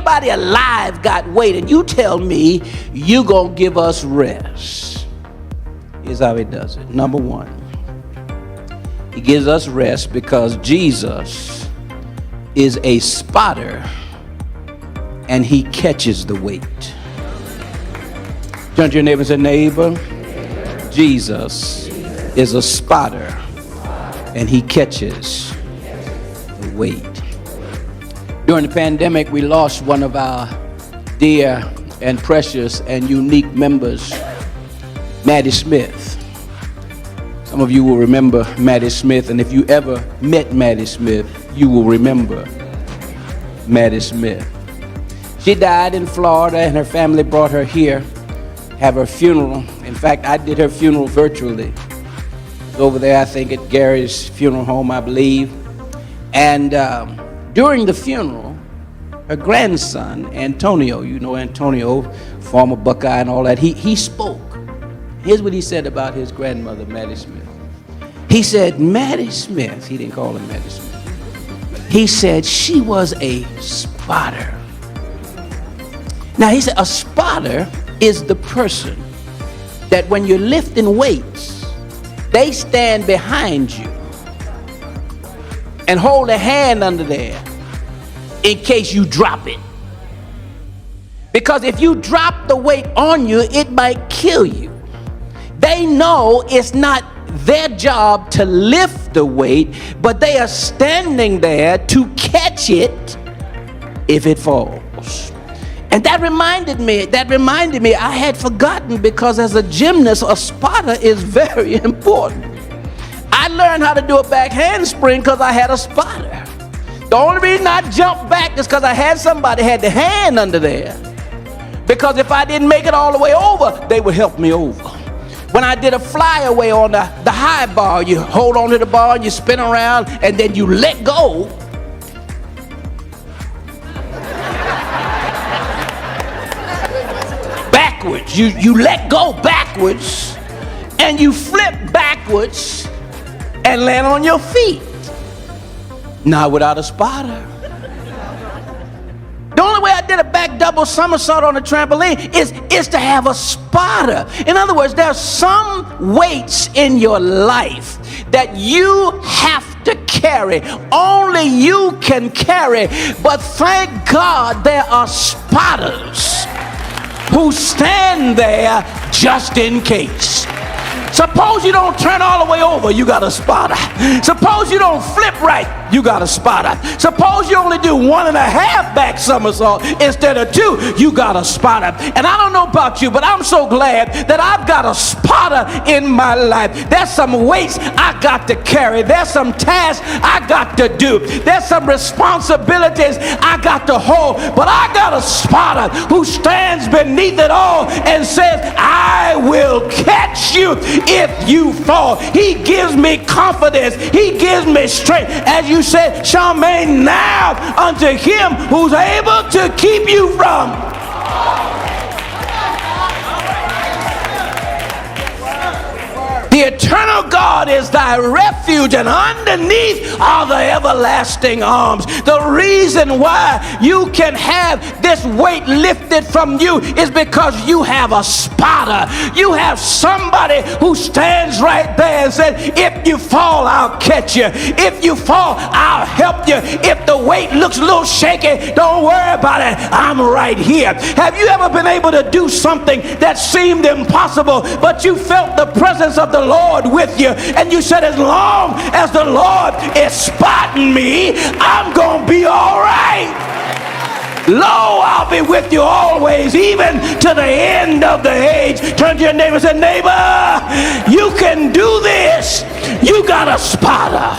Everybody alive got weight, and you tell me you gonna give us rest. Here's how he does it. Number one, he gives us rest because Jesus is a spotter and he catches the weight. Turn to your neighbor and say, neighbor, Jesus is a spotter and he catches the weight. During the pandemic, we lost one of our dear and precious and unique members, Maddie Smith. Some of you will remember Maddie Smith, and if you ever met Maddie Smith, you will remember Maddie Smith. She died in Florida, and her family brought her here, have her funeral. In fact, I did her funeral virtually. It was over there, I think, at Gary's funeral home, I believe. And during the funeral, her grandson, Antonio, you know Antonio, former Buckeye and all that, he spoke. Here's what he said about his grandmother, Maddie Smith. He said, Maddie Smith, he didn't call her Maddie Smith. He said she was a spotter. Now, he said a spotter is the person that when you're lifting weights, they stand behind you and hold a hand under there in case you drop it. Because if you drop the weight on you, it might kill you. They know it's not their job to lift the weight, but they are standing there to catch it if it falls. And that reminded me, I had forgotten, because as a gymnast, a spotter is very important. I learned how to do a back handspring because I had a spotter. The only reason I jumped back is because I had somebody had the hand under there. Because if I didn't make it all the way over, they would help me over. When I did a flyaway on the high bar, you hold on to the bar, you spin around, and then you let go. Backwards. You let go backwards, and you flip backwards and land on your feet. Not without a spotter. The only way I did a back double somersault on a trampoline is to have a spotter. In other words, there are some weights in your life that you have to carry. Only you can carry. But thank God there are spotters who stand there just in case. Suppose you don't turn all the way over, you got a spotter. Suppose you don't flip right, you got a spotter. Suppose you only do 1.5 back somersault instead of 2, you got a spotter. And I don't know about you, but I'm so glad that I've got a spotter in my life. There's some weights I got to carry. There's some tasks I got to do. There's some responsibilities I got to hold. But I got a spotter who stands beneath it all and says, I will catch you if you fall. He gives me confidence. He gives me strength. As you said, Charmaine, now unto him who's able to keep you from. The eternal God is thy refuge, and underneath are the everlasting arms. The reason why you can have this weight lifted from you is because you have a spotter. You have somebody who stands right there and says, if you fall, I'll catch you. If you fall, I'll help you. If the weight looks a little shaky, don't worry about it. I'm right here. Have you ever been able to do something that seemed impossible, but you felt the presence of the Lord with you, and you said, as long as the Lord is spotting me, I'm gonna be all right. Lo, I'll be with you always, even to the end of the age. Turn to your neighbor and say, neighbor, you can do this. You got a spotter.